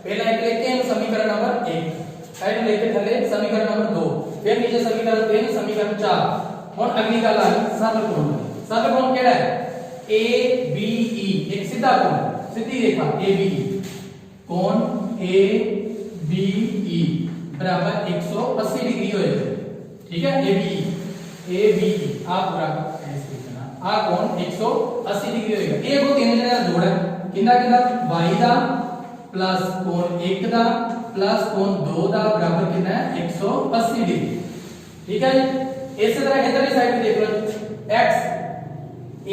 ਪਹਿਲਾਂ ਇੱਕ ਲਿਖ ਕੇ ਇਹਨੂੰ ਸਮੀਕਰਨ ਨੰਬਰ 1 ਸਾਈਡ ਲਿਖ ਕੇ ਥੱਲੇ ਸਮੀਕਰਨ ਨੰਬਰ 2 ਫਿਰ ਨੀਚੇ ਸਮੀਕਰਨ 3 ਸਮੀਕਰਨ 4 ਹੁਣ ਅਗਲੀ ਗੱਲ ਆ ਗਈ ਸਰਲ ਕੋਣ ਕਿਹੜਾ ਹੈ ABE ਇੱਕ ਸਿੱਧਾ ਕੋਣ ਸਿੱਧੀ ਰੇਖਾ ABE ਕੋਣ ABE बराबर 180 डिग्री होएगा ठीक है ABE आ पूरा ऐसे लिखना आ कोण 180 डिग्री होएगा ये को तीन जने का जोड़ है कितना कितना y दा प्लस कोण 1 दा प्लस कोण 2 दा बराबर कितना है 180 डिग्री ठीक है जी इस तरह इधर की साइड पे देख लो x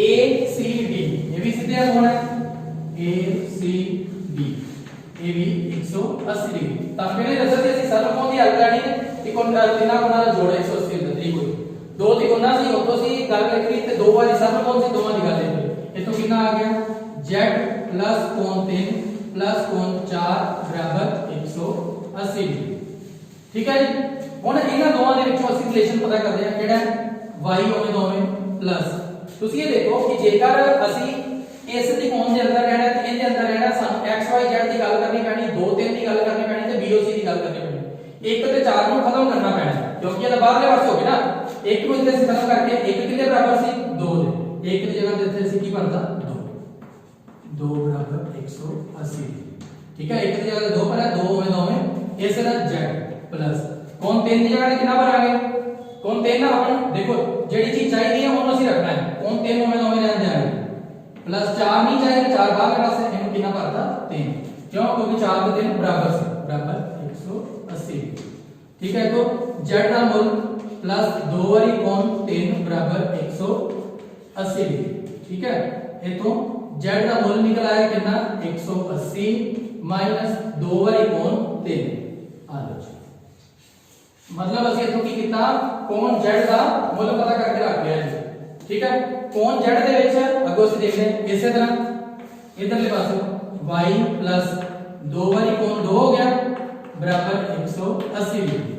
ACD ये भी सीधे कोण है ACD ये भी 180 डिग्री ਤਾਂ ਪਹਿਲੇ ਦੱਸਿਆ ਸੀ ਅਸੀਂ ਸਰਲ ਕੋਣ ਦੀ ਹੱਲ ਕਰਨੀ ਹੈ ਤਿਕੋਣ ਤਿੰਨਾਂ ਕੋਣਾਂ ਦਾ ਜੋੜ 180 ਹੁੰਦਾ ਤ੍ਰਿਭੁਜ ਦੋ ਤਿਕੋਣਾਂ ਸੀ ਉੱਥੋਂ ਸੀ ਗੱਲ ਲਿਖੀ ਤੇ ਦੋ ਵਾਰੀ ਸਰਲ ਕੋਣ ਸੀ ਦੋਵਾਂ ਦੀ ਗੱਲ ਲਿਖੀ ਇਥੋਂ ਕਿੰਨਾ ਆ ਗਿਆ z plus ਕੋਣ 3 plus ਕੋਣ 4 ਬਰਾਬਰ 180 डिग्री ਠੀਕ ਹੈ ਜੀ ਹੁਣ ਇਹਨਾਂ ਦੋਵਾਂ ਦੇ ਵਿੱਚੋਂ ਅਸੀਂ ਰਿਲੇਸ਼ਨ ਪਤਾ ਕਰਦੇ ਹਾਂ ਕਿਹੜਾ y ਹੋਵੇ ਦੋਵੇਂ ਪਲੱਸ ਤੁਸੀਂ ਇਹ ਦੇਖੋ ਕਿ ਜੇਕਰ ਅਸੀਂ ਇਸ त्रिकोण ਦੇ ਅੰਦਰ ਰਹਿਣਾ ਤੇ ਇਹਦੇ ਅੰਦਰ ਰਹਿਣਾ ਸਾਨੂੰ x y z ਦੀ ਗੱਲ ਕਰਨੀ ਪੈਣੀ 2 3 ਦੀ ਗੱਲ ਕਰਨੀ ਪੈਣੀ ਤੇ BOC ਦੀ ਗੱਲ ਕਰਨੀ ਪੈਣੀ 1 ਤੇ 4 ਨੂੰ ਖਤਮ ਕਰਨਾ ਪੈਣਾ ਕਿਉਂਕਿ ਇਹ ਬਾਹਰਲੇ ਪਾਸੇ ਹੋ ਗਿਆ ਨਾ 1 ਨੂੰ ਇੱਥੇ ਖਤਮ ਕਰਕੇ 1 ਕਿੰਨੇ ਬਰਾਬਰ ਸੀ 2 ਦੇ 1 ਦੀ ਜਗ੍ਹਾ ਤੇ ਇੱਥੇ ਅਸੀਂ ਕੀ ਭਰਦਾ 2 बराबर 180 ठीक है 1 की जगह 2 पर है 2 में 2 में ये सर z प्लस कौन 3 की जगह कितना भरांगे कौन 3 ना अपन देखो जेडी चीज चाहिए है ਉਹਨੂੰ ਅਸੀਂ ਰੱਖਣਾ ਹੈ कौन 3 में 2 में रहने जाएगा प्लस 4 नहीं चाहिए 4 बाहर के पास है ਇਹਨੂੰ कितना भरता 3 क्यों क्योंकि 4 के 3 बराबर से बराबर 180 ठीक है तो z का मूल प्लस 2 वाली कौन 3 बराबर 180 ठीक है ये तो z का मूल निकल आया कितना 180 माइनस 2 वाली कोण 3 आ लो जी मतलब ਅਸੀਂ ਇਥੋਂ ਕੀ ਕੀਤਾ ਕੋਣ z ਦਾ ਮੁੱਲ ਪਤਾ ਕਰਕੇ ਰੱਖ ਲਿਆ ਜੀ ਠੀਕ ਹੈ ਕੋਣ z ਦੇ ਵਿੱਚ ਅੱਗੋਂ ਅਸੀਂ ਦੇਖਦੇ ਹਾਂ ਇਸੇ ਤਰ੍ਹਾਂ ਇਧਰਲੇ ਪਾਸੇ y 2 ਵਾਲੀ ਕੋਣ 2 ਹੋ ਗਿਆ बराबर 180 डिग्री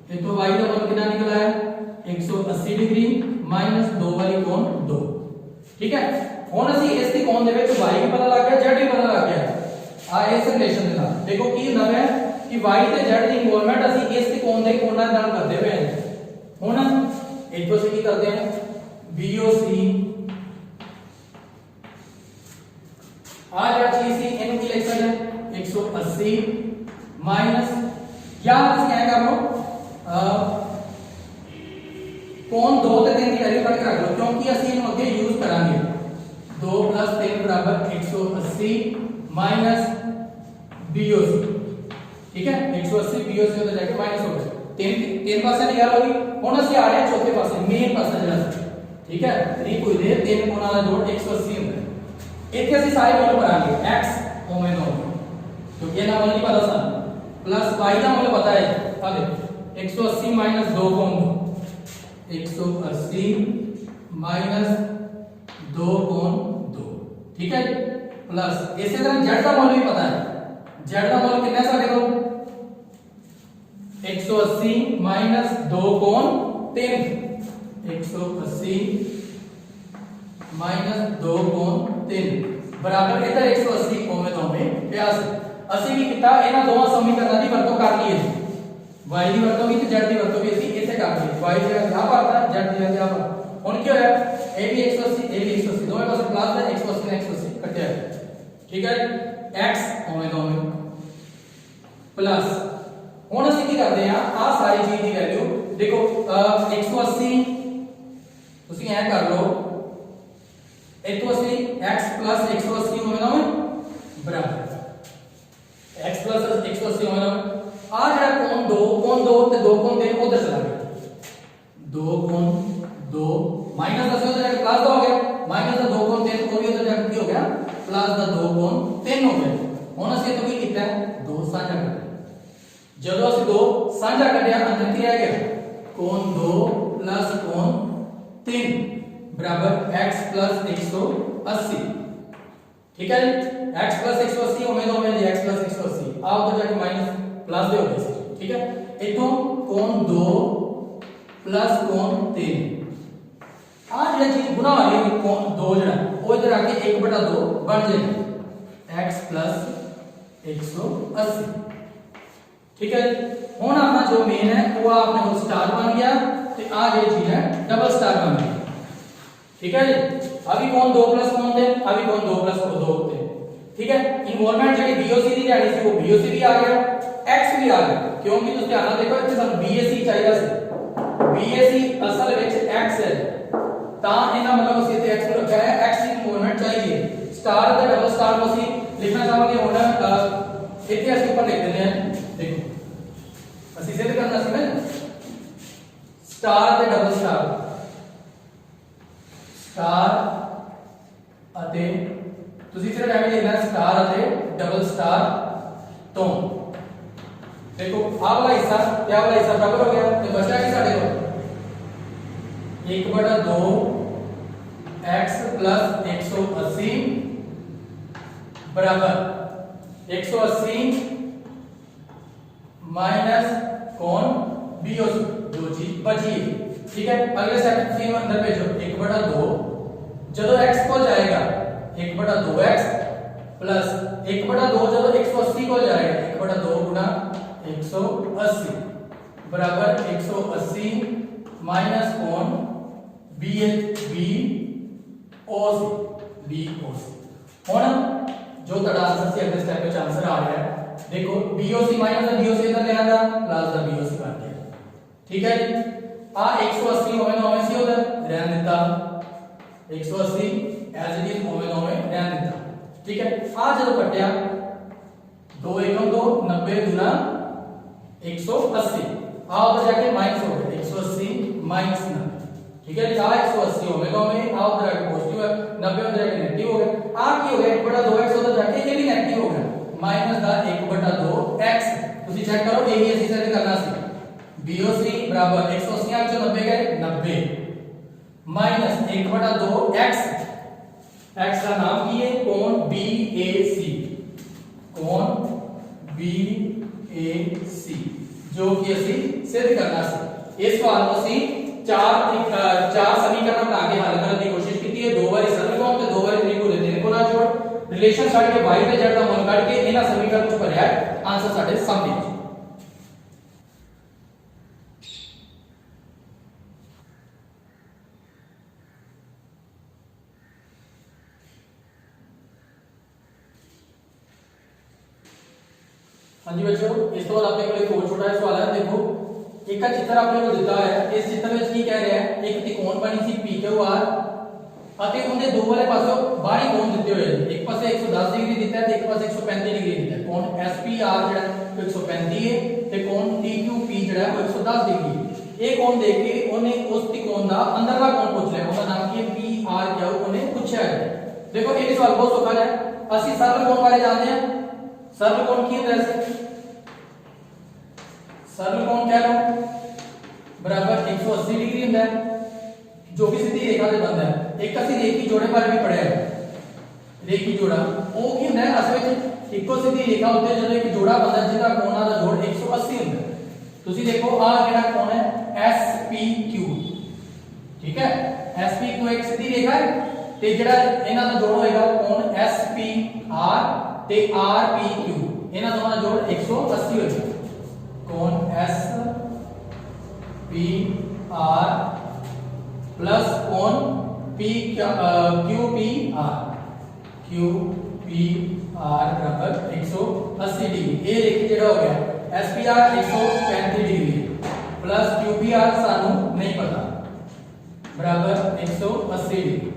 ये तो y का मान कितना निकला है 180 डिग्री माइनस 2 वाली कोण 2 ठीक है ਹੁਣ ਅਸੀਂ ਇਸ ਦੀ ਕੋਣ ਦੇ ਵਿੱਚ y ਵੀ ਪਤਾ ਲੱਗ ਗਿਆ z ਵੀ ਪਤਾ ਲੱਗ ਗਿਆ ਆ ਇਸ ਰਿਲੇਸ਼ਨ ਦੇ ਨਾਲ ਦੇਖੋ ਕੀ ਹੁੰਦਾ ਹੈ ਕਿ y ਤੇ z ਦੀ ਇਨਵੋਲਵਮੈਂਟ ਅਸੀਂ ਇਸ ਦੀ ਕੋਣ ਦੇ ਕੋਣਾਂ ਨਾਲ ਕਰਦੇ ਹੋਏ ਹਾਂ ਹੁਣ ਇੱਥੋਂ ਅਸੀਂ ਕੀ ਕਰਦੇ ਹਾਂ BOC ਆ ਜਿਹੜਾ ਚੀਜ਼ ਸੀ ਇਹਨੂੰ ਕੀ ਲਿਖ ਸਕਦੇ ਹਾਂ 180 माइनस या ਅਸੀਂ क्या कर लो कोण 2 ਤੇ 3 ਦੀ ਵੈਲਿਊ ਕੱਢ ਕੇ ਰੱਖ ਲਓ ਕਿਉਂਕਿ ਅਸੀਂ ਇਹਨੂੰ ਅੱਗੇ ਯੂਜ਼ ਕਰਾਂਗੇ 2 + 3 = 180 माइनस BOC ठीक है 180 BOC हो जाएगा माइनस हो गया 3 ਪਾਸੇ ਨਿਕਾਲ ਹੋਗੀ ਹੁਣ ਅਸੀਂ ਆ ਰਹੇ ਹਾਂ ਚੌਥੇ ਪਾਸੇ ਮੇਨ ਪਾਸਾ ਜਿਹੜਾ ਠੀਕ ਹੈ 3 ਕੋਈ ਦੇ 3 ਕੋਣਾਂ ਦਾ ਜੋੜ 180 ਹੁੰਦਾ ਇੱਥੇ ਅਸੀਂ ਸਾਰੇ ਕੋਣ ਕਰਾਂਗੇ x ਓਮੇਗਾ तो ये ना वाला नहीं पता सा प्लस y का मूल्य पता है आ देखो 180 माइनस 2 कोण 180 माइनस 2 कोण 2 ठीक है प्लस इसी तरह z का मूल्य भी पता है z का मूल्य कितना है साडे को 180 माइनस 2 कोण 3 180 माइनस 2 कोण 3 बराबर इधर 180 ओमेगा में प्यास ਅਸੀਂ ਕੀ ਕੀਤਾ ਇਹਨਾਂ ਦੋਵਾਂ ਸਮੀਕਰਨਾਂ ਦੀ ਵਰਤੋਂ ਕਰ ਲਈ ਹੈ y ਦੀ ਵਰਤੋਂ ਵੀ ਤੇ z ਦੀ ਵਰਤੋਂ ਵੀ ਅਸੀਂ ਇੱਥੇ ਕਰ ਲਈ y ਜਿਹੜਾ ਆ ਭਰਤਾ z ਦੀ ਜਗ੍ਹਾ ਆ ਹੁਣ ਕੀ ਹੋਇਆ a ਵੀ 180 a ਵੀ 180 ਦੋਵੇਂ ਪਾਸੇ ਪਲੱਸ ਦਾ 180 ਨਾਲ 180 ਕੱਟਿਆ ਠੀਕ ਹੈ x ਓਮੇਗਾ ਪਲੱਸ ਹੁਣ ਅਸੀਂ ਕੀ ਕਰਦੇ ਆ ਆ ਸਾਰੀ ਚੀਜ਼ ਦੀ ਵੈਲਿਊ ਦੇਖੋ 180 ਤੁਸੀਂ ਐ ਕਰ ਲਓ ਇੱਥੋਂ ਅਸੀਂ x 180 ਓਮੇਗਾ ਬਰਾबर x plus 180 होगा आ जरा कोण 2 ते 2 कोण 3 उधर चला गया 2 कोण 2 माइनस 10 उधर जाके प्लस हो गया माइनस 2 कोण 3 कोण भी उधर जाके की हो गया प्लस 2 कोण 3 हो गया ਹੁਣ ਅਸੀਂ तो ਕੀ ਕੀਤਾ 2 ਸਾਂਝਾ ਕਰ ਜਦੋਂ ਅਸੀਂ 2 ਸਾਂਝਾ ਕੱਢਿਆ ਅੰਦਰ ਕੀ ਰਹਿ ਗਿਆ ਕੋਣ 2 प्लस कोण 3 बराबर x plus 180 ठीक है x plus 180 ओमेगा में x plus 180 आओ तो जाके माइनस प्लस दे हो गए ठीक है इथों कोण 2 प्लस कोण 3 आ जेड़ा चीज गुना वाली है कोण 2 जेड़ा वो इधर आके 1/2 बन जाएगा x plus 180 ठीक है हुन अपना जो मेन है वो आपने को स्टार बन गया ते आ जेड़ी चीज है डबल स्टार बन गई ठीक है जी अभी कौन 2 प्लस कौन थे अभी कौन 2 प्लस 2 थे ठीक है इन्वॉल्वमेंट ਜਿਹੜੀ BOC ਦੀ ਜਾਣੀ ਸੀ ਉਹ BOC ਵੀ ਆ ਗਿਆ x ਵੀ ਆ ਗਿਆ ਕਿਉਂਕਿ ਤੁਸੀਂ ਧਿਆਨ ਨਾਲ ਦੇਖੋ ਇੱਥੇ ਸਾਨੂੰ BAC ਚਾਹੀਦਾ ਸੀ BAC ਅਸਲ ਵਿੱਚ x ਹੈ ਤਾਂ ਇਹਦਾ ਮਤਲਬ ਅਸੀਂ ਇੱਥੇ x ਨੂੰ ਰੱਖਿਆ ਹੈ x ਦੀ ਇਨਵॉल्वमेंट ਚਾਹੀਦੀ ਹੈ ਸਟਾਰ ਤੇ ਡਬਲ ਸਟਾਰ ਨੂੰ ਅਸੀਂ ਲਿਖਣਾ ਚਾਹਾਂਗੇ ਹੁਣ ਇੱਥੇ ਅਸੀਂ ਉੱਪਰ ਲਿਖ ਦਿੰਦੇ ਹਾਂ ਦੇਖੋ ਅਸੀਂ ਸਿੱਧ ਕਰਨਾ ਸੀ ਨਾ ਸਟਾਰ ਤੇ ਡਬਲ ਸਟਾਰ स्टार ਅਤੇ ਤੁਸੀਂ ਸਿਰਫ ਐਵੇਂ ਲਿਖਣਾ ਸਟਾਰ ਅਤੇ ਡਬਲ ਸਟਾਰ ਤੋਂ ਦੇਖੋ ਆਹ ਵਾਲਾ ਹਿੱਸਾ ਤੇ ਆਹ ਵਾਲਾ ਹਿੱਸਾ ਬਰਾਬਰ ਹੋ ਗਿਆ ਤੇ ਬਚਿਆ ਕੀ ਸਾਡੇ ਕੋਲ 1/2 x 180 बराबर 180 माइनस कोण BOC जो चीज बची है ठीक है अगले स्टेप 3 अंदर भेजो 1/2 ਜਦੋਂ x को जाएगा 1/2x प्लस 1/2 जब 180 को जाएगा 1/2 गुना 180 बराबर 180 माइनस कोण BOC ਹੁਣ जो ਤੁਹਾਡਾ ਆਨਸਰ ਸੀ ਅਗਲੇ ਸਟੈਪ ਵਿੱਚ ਆਨਸਰ ਆ ਰਿਹਾ ਹੈ देखो BOC माइनस ਦਾ BOC ਇਧਰ ਲੈ ਆਂਦਾ ਪਲੱਸ ਦਾ BOC ਬਣ ਗਿਆ ਠੀਕ ਹੈ ਜੀ ਆ 180 ਹੋਵੇ ਨਾ ਹੋਵੇ ਸੀ ਉਧਰ ਰਹਿਣ ਦਿੱਤਾ 180 ਐਜ਼ ਇਟ ਇਜ਼ ਹੋਵੇ ਨਾ ਹੋਵੇ ਰਹਿਣ ਦਿੱਤਾ ठीक है आ जब कटिया 2 एकम 2 90 गुना 180 आ उधर जाके माइनस हो गया 180 माइनस 90 ठीक है जी आ 180 ओमेगा में आ उधर जाके पॉजिटिव है 90 उधर जाके नेगेटिव हो गया आ की हो गया 1/2x उधर जाके ये भी नेगेटिव हो गया माइनस दा 1/2x ਤੁਸੀਂ ਚੈੱਕ ਕਰੋ ਇਹੀ ਅਸੀਂ ਸੈਟ ਕਰਨਾ ਸੀ BOC बराबर 180 आ जो 90 गए 90 माइनस 1/2x x का नाम की है कोण BAC कोण BAC जो कि ਅਸੀਂ सिद्ध करना ਸੀ ਇਸ ਸਵਾਲ ਨੂੰ ਅਸੀਂ ਚਾਰ ਸਮੀਕਰਨ ਬਣਾ ਕੇ ਹੱਲ ਕਰਨ ਦੀ ਕੋਸ਼ਿਸ਼ ਕੀਤੀ ਹੈ ਦੋ ਵਾਰੀ ਸਰਲ ਕੋਣ ਤੇ ਦੋ ਵਾਰੀ ਤ੍ਰਿਕੋਣ ਦੇ ਤਿੰਨ ਕੋਣਾਂ ਜੋੜ ਰਿਲੇਸ਼ਨ ਛੱਡ ਕੇ y ਤੇ z ਦਾ ਮੁੱਲ ਕੱਢ ਕੇ ਇਹਨਾਂ ਸਮੀਕਰਨ ਨੂੰ ਭਰਿਆ ਆਨਸਰ ਸਾਡੇ ਸਾਹਮਣੇ हाँ जी बच्चों इस तो बाद अपने को एक और छोटा सवाल है देखो एक का चित्र अपने को दिता है इस चित्र में की कह रहे हैं एक त्रिकोण बनी सी PQR ਅਤੇ ਉਹਦੇ ਦੋ ਵਾਲੇ ਪਾਸੋਂ ਬਾਹਰੀ ਕੋਣ ਦਿੱਤੇ ਹੋਏ ਨੇ ਇੱਕ ਪਾਸੇ 110 ਡਿਗਰੀ ਦਿੱਤਾ ਹੈ ਤੇ ਇੱਕ ਪਾਸੇ 135 ਡਿਗਰੀ ਦਿੱਤਾ ਹੈ ਕੋਣ SPR ਜਿਹੜਾ 135 ਹੈ ਤੇ ਕੋਣ TQP ਜਿਹੜਾ ਉਹ 110 ਡਿਗਰੀ ਹੈ ਇਹ ਕੋਣ ਦੇਖ ਕੇ ਉਹਨੇ ਉਸ त्रिकोण ਦਾ ਅੰਦਰਲਾ ਕੋਣ ਪੁੱਛ ਲਿਆ ਉਹਦਾ ਨਾਮ ਕੀ ਹੈ PR ਕਿਹਾ ਉਹਨੇ ਪੁੱਛਿਆ ਹੈ ਦੇਖੋ ਇਹ ਸਵਾਲ ਬਹੁਤ ਸੌਖਾ ਹੈ ਅਸੀਂ ਸਰਲ ਕੋਣ ਬਾਰੇ ਜਾਣਦੇ ਹਾਂ सरल कोण की तरह से सरल कोण कह लो बराबर 180 डिग्री ਹੁੰਦਾ ਹੈ जो कि सीधी रेखा से बनता है एक ਅਸੀਂ ਰੇਖੀ ਜੋੜੇ ਬਾਰੇ ਵੀ ਪੜਿਆ ਹੈ ਰੇਖੀ ਜੋੜਾ ਉਹ ਕੀ ਹੁੰਦਾ ਹੈ ਅਸਲ ਵਿੱਚ ਇੱਕੋ ਸਿੱਧੀ ਰੇਖਾ ਉੱਤੇ ਜਦੋਂ ਇੱਕ ਜੋੜਾ ਬਣਦਾ ਜਿਹਦਾ ਕੋਣਾਂ ਦਾ ਜੋੜ 180 ਹੁੰਦਾ ਹੈ ਤੁਸੀਂ ਦੇਖੋ ਆ ਜਿਹੜਾ ਕੋਣ ਹੈ SPQ ਠੀਕ ਹੈ SPQ ਇੱਕ ਸਿੱਧੀ ਰੇਖਾ ਹੈ ਤੇ ਜਿਹੜਾ ਇਹਨਾਂ ਦਾ ਜੋੜ ਹੋਏਗਾ ਕੋਣ SPR ਤੇ RPQ ਇਹਨਾਂ ਦੋਵਾਂ ਦਾ ਜੋੜ 180 ਹੋਏਗਾ ਕੋਣ SPR प्लस कोण QPR बराबर 180 डिग्री ये रेखा जेड़ा हो गया SPR 135 डिग्री प्लस QPR सानू नहीं पता बराबर 180 डिग्री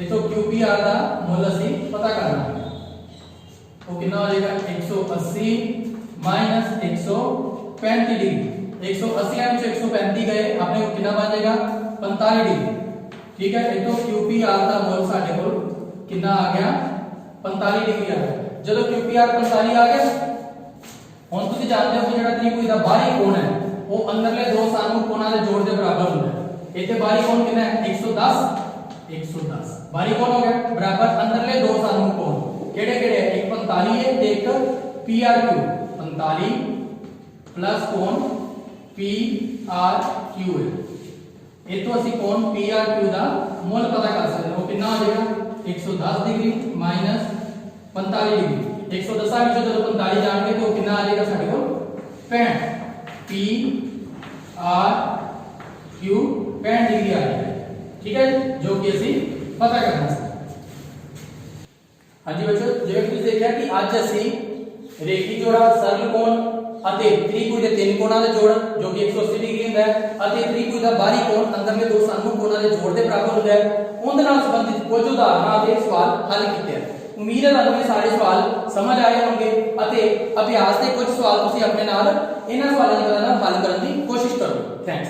तो QPR का मुल ਅਸੀਂ पता करना है वो कितना हो जाएगा 180 माइनस 135 डिग्री 180 में 135 गए अपने को कितना बन जाएगा 45 डिग्री ठीक है तो QPR का मोल साडे कोल कितना आ गया 45 डिग्री आ गया ਜਦੋਂ QPR 45 ਆ ਗਿਆ ਹੁਣ ਤੁਸੀਂ ਜਾਣਦੇ ਹੋ ਕਿ ਜਿਹੜਾ ਤ੍ਰਿਕੋਣ ਦਾ ਬਾਹਰੀ ਕੋਣ ਹੈ ਉਹ ਅੰਦਰਲੇ ਦੋ ਸਾਨੂ ਕੋਣਾਂ ਦੇ ਜੋੜ ਦੇ ਬਰਾਬਰ ਹੁੰਦਾ ਹੈ ਇੱਥੇ ਬਾਹਰੀ ਕੋਣ ਕਿੰਨਾ ਹੈ 110 ਬਾਹਰੀ ਕੋਣ ਹੋ ਗਿਆ ਬਰਾਬਰ ਅੰਦਰਲੇ ਦੋ ਸਾਨੂ ਕੋਣ ਕਿਹੜੇ ਕਿਹੜੇ ਇੱਕ 45 ਹੈ ਤੇ ਇੱਕ PRQ 45 प्लस कोण PRQ है इतो ਅਸੀਂ कोण PRQ ਦਾ ਮੁੱਲ ਪਤਾ ਕਰ ਸਕਦੇ ਹਾਂ ਉਹ ਕਿੰਨਾ ਹੋ ਜਾਏਗਾ 110 डिग्री माइनस 45 डिग्री 110 ਵਿੱਚੋਂ ਜਦੋਂ 45 ਜਾਣਗੇ ਤਾਂ ਉਹ ਕਿੰਨਾ ਆ ਜਾਏਗਾ ਸਾਡੇ ਕੋਲ 65 PRQ 65 डिग्री आ जाएगा ठीक है जो कि ਅਸੀਂ ਪਤਾ ਕਰਨਾ ਸੀ ਹਾਂਜੀ ਬੱਚੋ ਜਿਵੇਂ ਤੁਸੀਂ ਦੇਖਿਆ ਕਿ ਅੱਜ ਅਸੀਂ ਰੇਖੀ ਜੋੜਾ ਸਰਲ ਕੋਣ ਅਤੇ ਤ੍ਰਿਕੋਣ ਦੇ ਤਿੰਨ ਕੋਣਾਂ ਦੇ ਜੋੜ ਜੋ ਕਿ 180 ਡਿਗਰੀ ਹੁੰਦਾ ਹੈ ਅਤੇ ਤ੍ਰਿਕੋਣ ਦਾ ਬਾਹਰੀ ਕੋਣ ਅੰਦਰਲੇ ਦੋ ਸਾਨੂ ਕੋਣਾਂ ਦੇ ਜੋੜ ਦੇ ਬਰਾਬਰ ਹੁੰਦਾ ਹੈ ਉਹਦੇ ਨਾਲ ਸੰਬੰਧਿਤ ਕੁਝ ਉਦਾਹਰਨਾਂ ਦੇ ਸਵਾਲ ਹੱਲ ਕੀਤੇ ਹਨ ਉਮੀਦ ਹੈ ਤੁਹਾਨੂੰ ਇਹ ਸਾਰੇ ਸਵਾਲ ਸਮਝ ਆਏ ਹੋਣਗੇ ਅਤੇ ਅਭਿਆਸ ਦੇ ਕੁਝ ਸਵਾਲ ਤੁਸੀਂ ਆਪਣੇ ਨਾਲ ਇਹਨਾਂ ਸਵਾਲਾਂ ਦੀ ਮਦਦ ਨਾਲ ਹੱਲ ਕਰਨ ਦੀ ਕੋਸ਼ਿਸ਼ ਕਰੋ ਥੈਂਕਸ